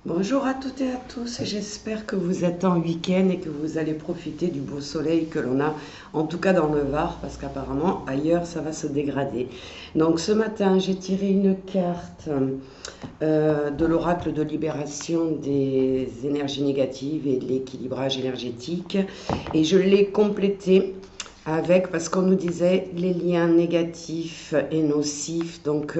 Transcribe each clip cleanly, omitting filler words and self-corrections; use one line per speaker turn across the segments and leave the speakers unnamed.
Bonjour à toutes et à tous, j'espère que vous êtes en week-end et que vous allez profiter du beau soleil que l'on a, en tout cas dans le Var, parce qu'apparemment ailleurs ça va se dégrader. Donc ce matin j'ai tiré une carte de l'oracle de libération des énergies négatives et de l'équilibrage énergétique et je l'ai complétée avec, parce qu'on nous disait les liens négatifs et nocifs, donc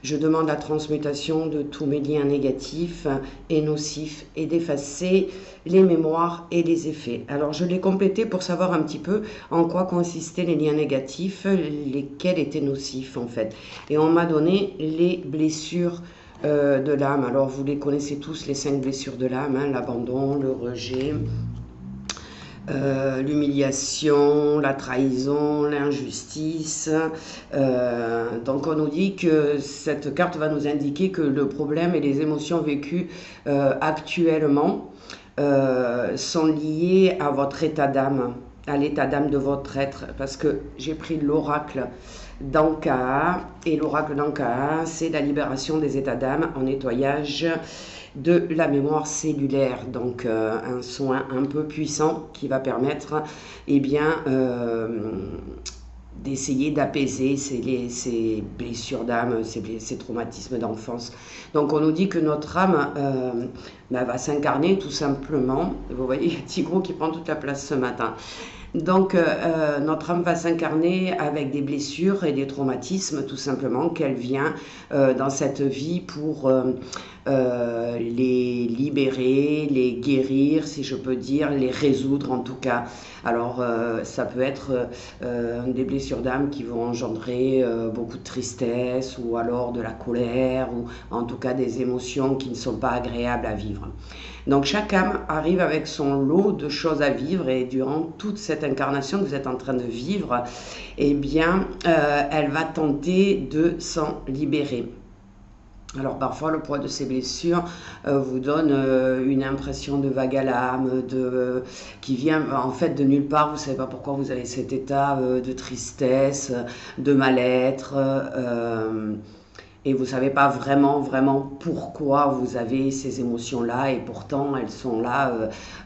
je demande la transmutation de tous mes liens négatifs et nocifs et d'effacer les mémoires et les effets. Alors je l'ai complété pour savoir un petit peu en quoi consistaient les liens négatifs, lesquels étaient nocifs en fait. Et on m'a donné les blessures de l'âme. Alors vous les connaissez tous, les 5 blessures de l'âme, hein, l'abandon, le rejet, l'humiliation, la trahison, l'injustice. Donc on nous dit que cette carte va nous indiquer que le problème et les émotions vécues actuellement sont liées à votre état d'âme, à l'état d'âme de votre être, parce que j'ai pris l'oracle d'Ankaa, et l'oracle d'Ankaa, c'est la libération des états d'âme en nettoyage de la mémoire cellulaire, donc un soin un peu puissant qui va permettre d'essayer d'apaiser ces blessures d'âme, ces traumatismes d'enfance. Donc on nous dit que notre âme va s'incarner tout simplement. Vous voyez, il y a Tigro qui prend toute la place ce matin. Donc notre âme va s'incarner avec des blessures et des traumatismes tout simplement qu'elle vient dans cette vie pour les libérer, les guérir si je peux dire, les résoudre en tout cas. Alors ça peut être des blessures d'âme qui vont engendrer beaucoup de tristesse ou alors de la colère ou en tout cas des émotions qui ne sont pas agréables à vivre. Donc chaque âme arrive avec son lot de choses à vivre et durant toute cette incarnation que vous êtes en train de vivre, eh bien, elle va tenter de s'en libérer. Alors parfois le poids de ces blessures vous donne une impression de vague à l'âme, qui vient en fait de nulle part, vous ne savez pas pourquoi vous avez cet état de tristesse, de mal-être. Et vous ne savez pas vraiment pourquoi vous avez ces émotions-là, et pourtant elles sont là,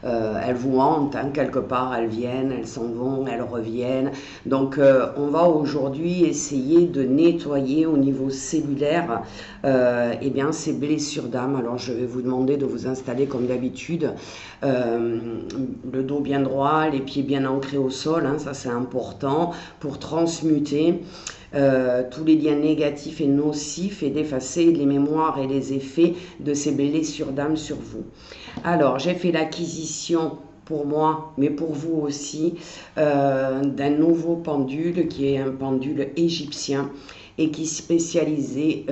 elles vous hantent, hein, quelque part, elles viennent, elles s'en vont, elles reviennent. Donc on va aujourd'hui essayer de nettoyer au niveau cellulaire eh bien, ces blessures d'âme. Alors je vais vous demander de vous installer comme d'habitude, le dos bien droit, les pieds bien ancrés au sol, hein, ça c'est important pour transmuter tous les liens négatifs et nocifs et d'effacer les mémoires et les effets de ces blessures d'âme sur vous. Alors, j'ai fait l'acquisition pour moi, mais pour vous aussi, d'un nouveau pendule qui est un pendule égyptien et qui est spécialisé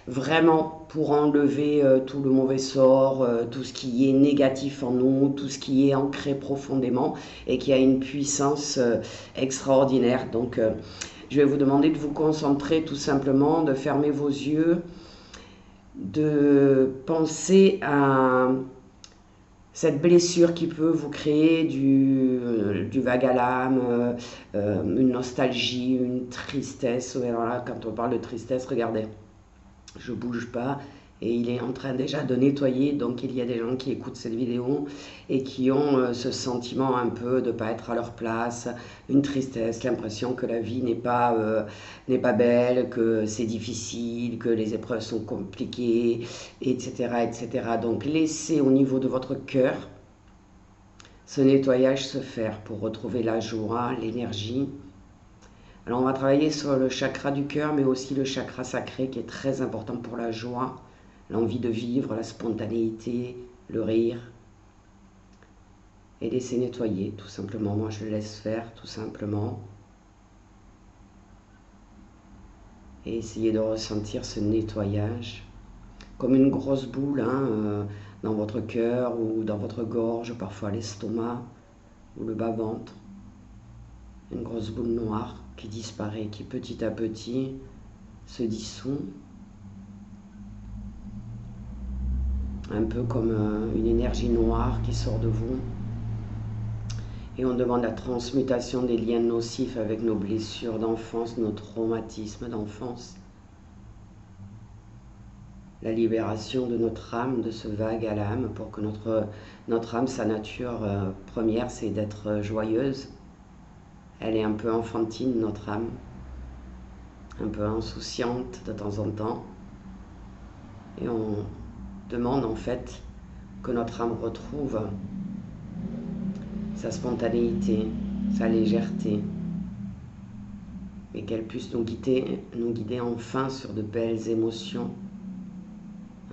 vraiment pour enlever tout le mauvais sort, tout ce qui est négatif en nous, tout ce qui est ancré profondément et qui a une puissance extraordinaire. Donc, je vais vous demander de vous concentrer tout simplement, de fermer vos yeux, de penser à cette blessure qui peut vous créer du vague à l'âme, une nostalgie, une tristesse. Voilà, quand on parle de tristesse, regardez, je ne bouge pas. Et il est en train déjà de nettoyer, donc il y a des gens qui écoutent cette vidéo et qui ont ce sentiment un peu de ne pas être à leur place, une tristesse, l'impression que la vie n'est pas belle, que c'est difficile, que les épreuves sont compliquées, etc., etc. Donc laissez au niveau de votre cœur ce nettoyage se faire pour retrouver la joie, l'énergie. Alors on va travailler sur le chakra du cœur, mais aussi le chakra sacré qui est très important pour la joie, l'envie de vivre, la spontanéité, le rire. Et laisser nettoyer, tout simplement. Moi, je le laisse faire, tout simplement. Et essayer de ressentir ce nettoyage comme une grosse boule hein, dans votre cœur ou dans votre gorge, parfois l'estomac ou le bas-ventre. Une grosse boule noire qui disparaît, qui petit à petit se dissout. Un peu comme une énergie noire qui sort de vous. Et on demande la transmutation des liens nocifs avec nos blessures d'enfance, nos traumatismes d'enfance. la libération de notre âme, de ce vague à l'âme, pour que notre âme, sa nature première, c'est d'être joyeuse. Elle est un peu enfantine, notre âme, un peu insouciante de temps en temps. Et on demande en fait que notre âme retrouve sa spontanéité, sa légèreté, et qu'elle puisse nous guider enfin sur de belles émotions,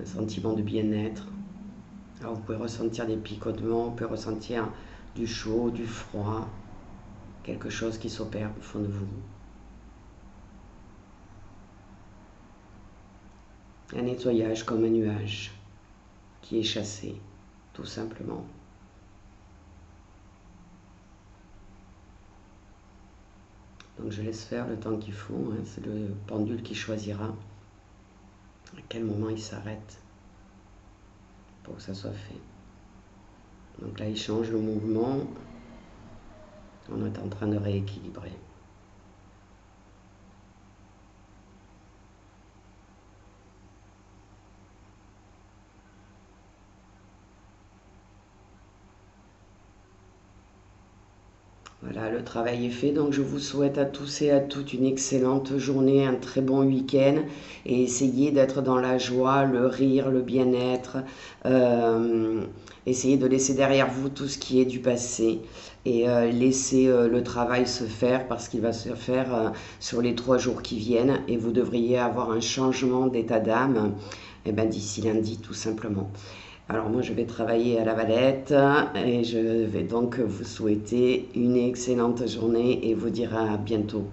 un sentiment de bien-être. Alors vous pouvez ressentir des picotements, vous pouvez ressentir du chaud, du froid, quelque chose qui s'opère au fond de vous. Un nettoyage comme un nuage qui est chassé, tout simplement. Donc je laisse faire le temps qu'il faut, hein, c'est le pendule qui choisira à quel moment il s'arrête pour que ça soit fait. Donc là il change le mouvement, on est en train de rééquilibrer. Voilà, le travail est fait, donc je vous souhaite à tous et à toutes une excellente journée, un très bon week-end, et essayez d'être dans la joie, le rire, le bien-être, essayez de laisser derrière vous tout ce qui est du passé, et laissez le travail se faire, parce qu'il va se faire sur les 3 jours qui viennent, et vous devriez avoir un changement d'état d'âme d'ici lundi tout simplement. Alors moi je vais travailler à la Valette et je vais donc vous souhaiter une excellente journée et vous dire à bientôt.